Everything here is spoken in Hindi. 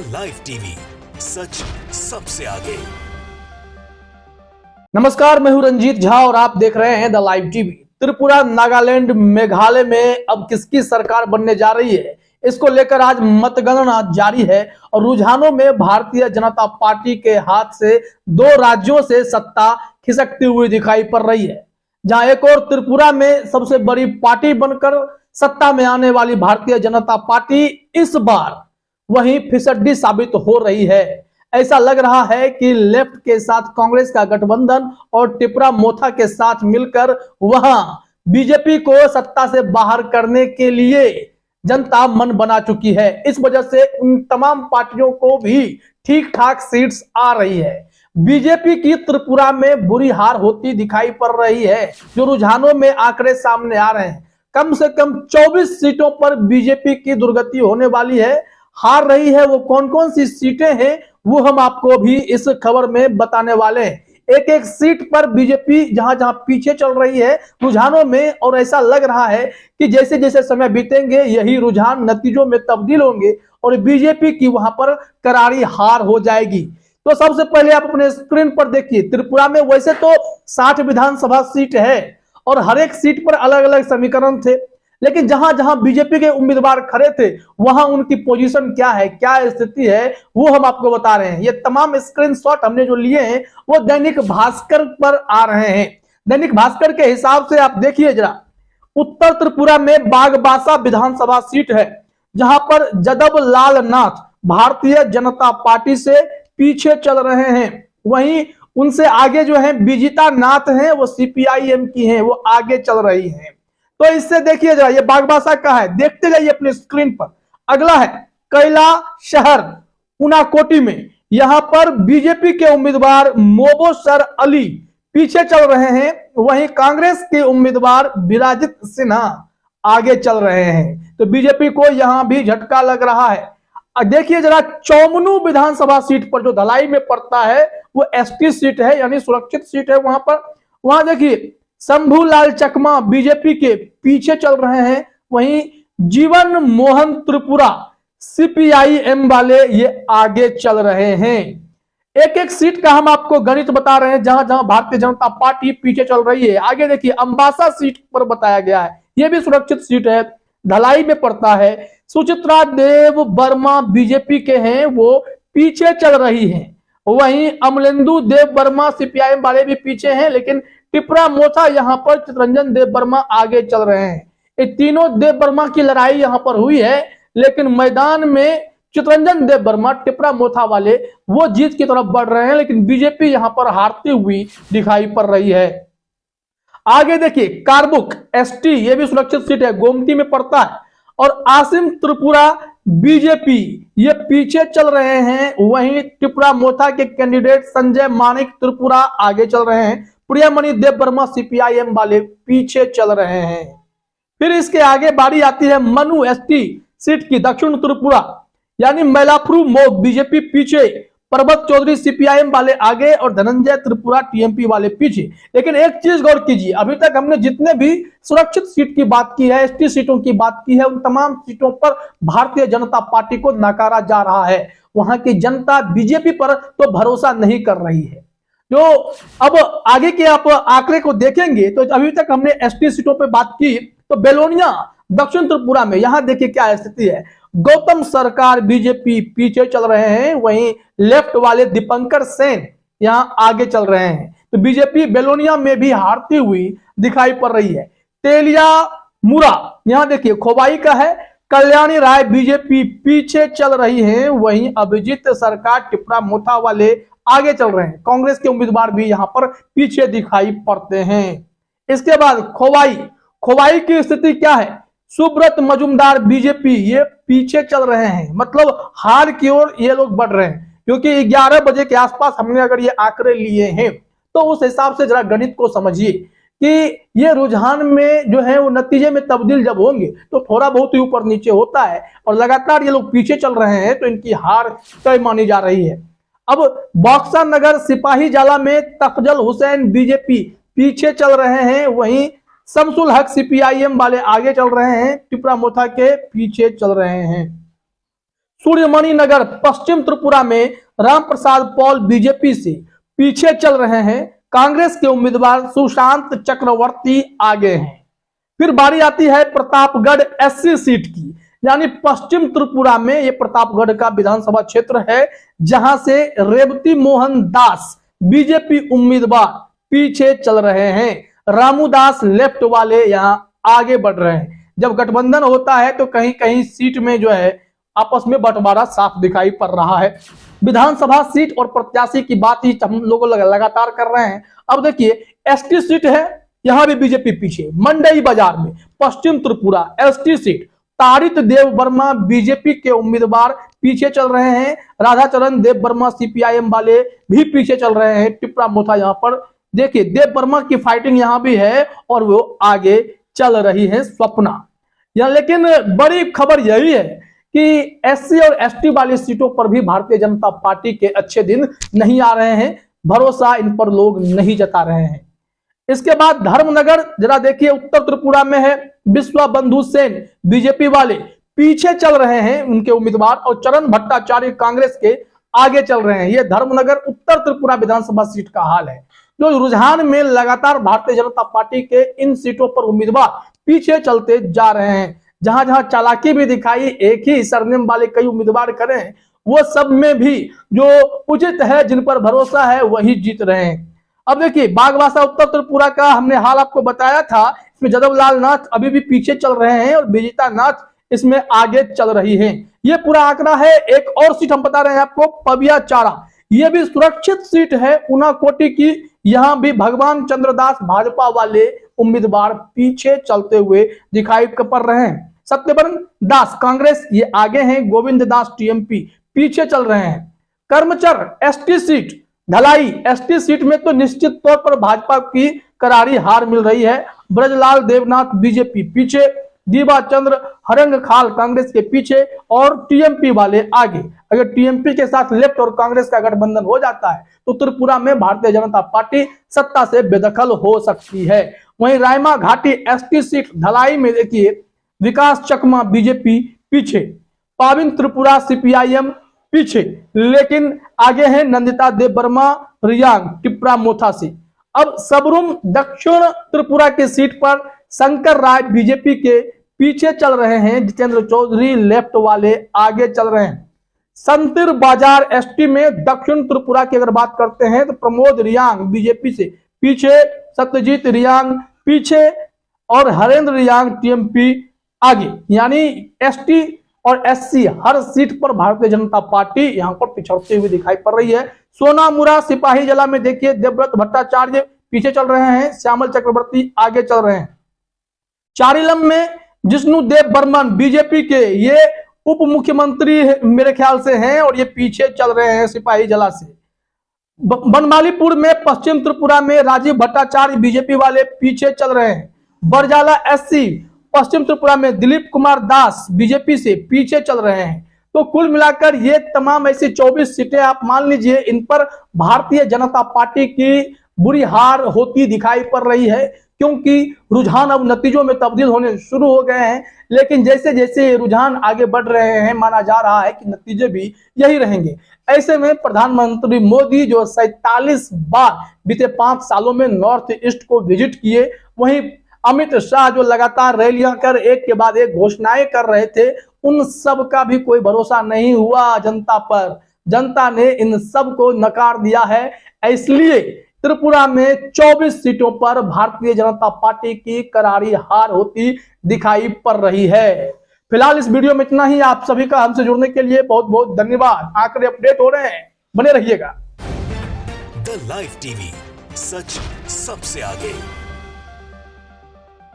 लाइव टीवी, सच सबसे आगे। नमस्कार, मैं हूं रंजीत झा और आप देख रहे हैं the live TV. Tripura, Nagaland, Meghalaya में अब किसकी सरकार बनने जा रही है, इसको लेकर आज मतगणना जारी है और रुझानों में भारतीय जनता पार्टी के हाथ से दो राज्यों से सत्ता खिसकती हुई दिखाई पड़ रही है। जहां एक और त्रिपुरा में सबसे बड़ी पार्टी बनकर सत्ता में आने वाली भारतीय जनता पार्टी इस बार वहीं फिसड्डी साबित हो रही है। ऐसा लग रहा है कि लेफ्ट के साथ कांग्रेस का गठबंधन और टिपरा मोथा के साथ मिलकर वहां बीजेपी को सत्ता से बाहर करने के लिए जनता मन बना चुकी है। इस वजह से उन तमाम पार्टियों को भी ठीक ठाक सीट्स आ रही है। बीजेपी की त्रिपुरा में बुरी हार होती दिखाई पड़ रही है। जो रुझानों में आंकड़े सामने आ रहे हैं, कम से कम 24 सीटों पर बीजेपी की दुर्गति होने वाली है। हार रही है वो कौन कौन सी सीटें हैं, वो हम आपको भी इस खबर में बताने वाले हैं। एक एक सीट पर बीजेपी जहां जहां पीछे चल रही है रुझानों में, और ऐसा लग रहा है कि जैसे जैसे समय बीतेंगे यही रुझान नतीजों में तब्दील होंगे और बीजेपी की वहां पर करारी हार हो जाएगी। तो सबसे पहले आप अपने स्क्रीन पर देखिए, त्रिपुरा में वैसे तो 60 विधानसभा सीट है और हर एक सीट पर अलग अलग समीकरण थे, लेकिन जहां जहां बीजेपी के उम्मीदवार खड़े थे वहां उनकी पोजीशन क्या है, क्या स्थिति है, वो हम आपको बता रहे हैं। ये तमाम स्क्रीनशॉट हमने जो लिए हैं वो दैनिक भास्कर पर आ रहे हैं। दैनिक भास्कर के हिसाब से आप देखिए जरा, उत्तर त्रिपुरा में बागबासा विधानसभा सीट है जहां पर जदब लाल नाथ भारतीय जनता पार्टी से पीछे चल रहे हैं। वहीं उनसे आगे जो है विजिता नाथ हैं, वो सीपीआईएम की हैं, वो आगे चल रही हैं। तो इससे देखिए जरा, ये बागबासा का है, देखते जाइए अपने स्क्रीन पर। अगला है कैला शहर उनाकोटी में, यहां पर बीजेपी के उम्मीदवार मोबोसर अली पीछे चल रहे हैं। वहीं कांग्रेस के उम्मीदवार विराजित सिन्हा आगे चल रहे हैं। तो बीजेपी को यहां भी झटका लग रहा है। देखिए जरा, चौमनू विधानसभा सीट पर जो धलाई में पड़ता है वो एसटी सीट है, यानी सुरक्षित सीट है। वहां देखिए शंभूलाल चकमा बीजेपी के पीछे चल रहे हैं। वहीं जीवन मोहन त्रिपुरा सीपीआईएम वाले ये आगे चल रहे हैं। एक एक सीट का हम आपको गणित बता रहे हैं, जहां जहां भारतीय जनता पार्टी पीछे चल रही है। आगे देखिए, अंबासा सीट पर बताया गया है, यह भी सुरक्षित सीट है, धलाई में पड़ता है। सुचित्रा देव वर्मा बीजेपी के हैं, वो पीछे चल रही हैं। वहीं अमलेंदु देव वर्मा सीपीआईएम वाले भी पीछे हैं, लेकिन टिपरा मोथा यहां पर चितरंजन देव वर्मा आगे चल रहे हैं। ये तीनों देव वर्मा की लड़ाई यहां पर हुई है, लेकिन मैदान में चितरंजन देव वर्मा टिपरा मोथा वाले वो जीत की तरफ बढ़ रहे हैं, लेकिन बीजेपी यहां पर हारती हुई दिखाई पड़ रही है। आगे देखिए, कारबुक एसटी, ये भी सुरक्षित सीट है, गोमती में पड़ता है। और आसिम त्रिपुरा बीजेपी ये पीछे चल रहे हैं। वहीं त्रिपुरा मोथा के कैंडिडेट संजय मानिक त्रिपुरा आगे चल रहे हैं। प्रियामणि देव वर्मा सीपीआईएम वाले पीछे चल रहे हैं। फिर इसके आगे बारी आती है मनु एसटी सीट की, दक्षिण त्रिपुरा यानी मैलापुर मोब बीजेपी पीछे, पर्वत चौधरी सीपीआईएम वाले आगे और धनंजय त्रिपुरा टीएमपी वाले पीछे। लेकिन एक चीज गौर कीजिए, अभी तक हमने जितने भी सुरक्षित सीट की बात की है, एसटी सीटों की बात की है, उन तमाम सीटों पर भारतीय जनता पार्टी को नकारा जा रहा है। वहां की जनता बीजेपी पर तो भरोसा नहीं कर रही है। जो अब आगे के आप आंकड़े को देखेंगे तो अभी तक हमने एसटी सीटों पे बात की, तो बेलोनिया दक्षिण त्रिपुरा में यहां देखिए क्या स्थिति है। गौतम सरकार बीजेपी पीछे चल रहे हैं, वहीं लेफ्ट वाले दीपंकर सेन यहां आगे चल रहे हैं। तो बीजेपी बेलोनिया में भी हारती हुई दिखाई पड़ रही है। तेलिया मुरा यहां देखिए खोवाई का है, कल्याणी राय बीजेपी पीछे चल रही है। वहीं अभिजीत सरकार टिपरा मोथा वाले आगे चल रहे हैं। कांग्रेस के उम्मीदवार भी यहां पर पीछे दिखाई पड़ते हैं। इसके बाद खोवाई की स्थिति क्या है, सुब्रत मजुमदार बीजेपी ये पीछे चल रहे हैं, मतलब हार की ओर ये लोग बढ़ रहे हैं। क्योंकि 11 बजे के आसपास हमने अगर ये आंकड़े लिए हैं तो उस हिसाब से जरा गणित को समझिए कि ये रुझान में जो है वो नतीजे में तब्दील जब होंगे तो थोड़ा बहुत ही ऊपर नीचे होता है, और लगातार ये लोग पीछे चल रहे हैं तो इनकी हार तय मानी जा रही है। अब बक्सर नगर सिपाही जाला में तफजल हुसैन बीजेपी पीछे चल रहे हैं। वहीं शमसुल हक सीपीआईएम वाले आगे चल रहे हैं, टिपरा मोथा के पीछे चल रहे हैं। सूर्यमणि नगर पश्चिम त्रिपुरा में रामप्रसाद पॉल बीजेपी से पीछे चल रहे हैं। कांग्रेस के उम्मीदवार सुशांत चक्रवर्ती आगे हैं। फिर बारी आती है प्रतापगढ़ एससी सीट की, यानी पश्चिम त्रिपुरा में ये प्रतापगढ़ का विधानसभा क्षेत्र है, जहां से रेवती मोहन दास बीजेपी उम्मीदवार पीछे चल रहे हैं। रामू दास लेफ्ट वाले यहां आगे बढ़ रहे हैं। जब गठबंधन होता है तो कहीं कहीं सीट में जो है आपस में बंटवारा साफ दिखाई पड़ रहा है। विधानसभा सीट और प्रत्याशी की बात ही हम लोग लगातार कर रहे हैं। अब देखिए एसटी सीट है, यहां भी बीजेपी पीछे। मंडई बाजार में पश्चिम त्रिपुरा एसटी सीट, तारित देव वर्मा बीजेपी के उम्मीदवार पीछे चल रहे हैं। राधाचरण देव वर्मा सीपीआईएम वाले भी पीछे चल रहे हैं। टिप्रा मोथा यहां पर देखिए देव वर्मा की फाइटिंग यहां भी है और वो आगे चल रही है स्वप्ना। लेकिन बड़ी खबर यही है कि एससी और एसटी वाली सीटों पर भी भारतीय जनता पार्टी के अच्छे दिन नहीं आ रहे हैं। भरोसा इन पर लोग नहीं जता रहे हैं। इसके बाद धर्मनगर जरा देखिए उत्तर त्रिपुरा में है। विश्वा बंधु सेन बीजेपी वाले पीछे चल रहे हैं उनके उम्मीदवार, और चरण भट्टाचार्य कांग्रेस के आगे चल रहे हैं। यह धर्मनगर उत्तर त्रिपुरा विधानसभा सीट का हाल है। जो रुझान में लगातार भारतीय जनता पार्टी के इन सीटों पर उम्मीदवार पीछे चलते जा रहे हैं। जहां जहां चालाकी भी दिखाई एक ही सरनेम वाले कई उम्मीदवार करें, वो सब में भी जो उचित है, जिन पर भरोसा है, वही जीत रहे हैं। अब देखिए बागवासा उत्तर त्रिपुरा का हमने हाल आपको बताया था। इसमें जदवलाल नाथ अभी भी पीछे चल रहे हैं और विजेता नाथ इसमें आगे चल रही है। ये पूरा आंकड़ा है। एक और सीट हम बता रहे हैं आपको, पबिया चारा, ये भी सुरक्षित सीट है उनाकोटी की। यहां भी भगवान चंद्रदास भाजपा वाले उम्मीदवार पीछे चलते हुए दिखाई पड़ रहे हैं। सत्यवरण दास कांग्रेस ये आगे हैं। गोविंद दास टीएमपी पीछे चल रहे हैं। कर्मचर एसटी सीट, धलाई एसटी सीट में तो निश्चित तौर पर भाजपा की करारी हार मिल रही है। ब्रजलाल देवनाथ बीजेपी पीछे, दीवा चंद्र हरंग खाल कांग्रेस के पीछे और टीएमपी वाले आगे। अगर टीएमपी के साथ लेफ्ट और कांग्रेस का गठबंधन हो जाता है तो त्रिपुरा में भारतीय जनता पार्टी सत्ता से बेदखल हो सकती है। वहीं रायमा घाटी एसटी सीट धलाई में देखिए विकास चकमा बीजेपी पीछे, पाविन त्रिपुरा सीपीआईएम पीछे, लेकिन आगे हैं नंदिता देव वर्मा रियांग टिप्रा मोथा से। अब सबरूम दक्षिण त्रिपुरा की सीट पर शंकर राय बीजेपी के पीछे चल रहे हैं। जितेंद्र चौधरी लेफ्ट वाले आगे चल रहे हैं। संतिर बाजार एसटी में दक्षिण त्रिपुरा की अगर बात करते हैं तो प्रमोद रियांग बीजेपी से पीछे, सत्यजीत रियांग पीछे और हरेंद्र रियांग टीएमपी आगे। यानी एसटी और एससी हर सीट पर भारतीय जनता पार्टी यहां पर पिछड़ती हुई दिखाई पड़ रही है। सोनामुरा सिपाही जला में देखिए देवव्रत भट्टाचार्य पीछे चल रहे हैं, श्यामल चक्रवर्ती आगे चल रहे हैं। चारिलम में जिष्णु देव बर्मन बीजेपी के ये उप मुख्यमंत्री मेरे ख्याल से हैं और ये पीछे चल रहे हैं सिपाही जला से। बनमालीपुर में पश्चिम त्रिपुरा में राजीव भट्टाचार्य बीजेपी वाले पीछे चल रहे हैं। बरजाला एससी पश्चिम त्रिपुरा में दिलीप कुमार दास बीजेपी से पीछे चल रहे हैं। तो कुल मिलाकर ये तमाम ऐसी 24 सीटें आप मान लीजिए, इन पर भारतीय जनता पार्टी की बुरी हार होती दिखाई पड़ रही है, क्योंकि रुझान अब नतीजों में तब्दील होने शुरू हो गए हैं। लेकिन जैसे जैसे रुझान आगे बढ़ रहे हैं, माना जा रहा है कि नतीजे भी यही रहेंगे। ऐसे में प्रधानमंत्री मोदी जो 47 बार बीते 5 सालों में नॉर्थ ईस्ट को विजिट किए, वहीं अमित शाह जो लगातार रैलियां कर एक के बाद एक घोषणाएं कर रहे थे, उन सब का भी कोई भरोसा नहीं हुआ जनता पर। जनता ने इन सब को नकार दिया है। इसलिए त्रिपुरा में 24 सीटों पर भारतीय जनता पार्टी की करारी हार होती दिखाई पड़ रही है। फिलहाल इस वीडियो में इतना ही। आप सभी का हमसे जुड़ने के लिए बहुत बहुत धन्यवाद। आंकड़े अपडेट हो रहे हैं, बने रहिएगा। द लाइव टीवी, सच सबसे आगे।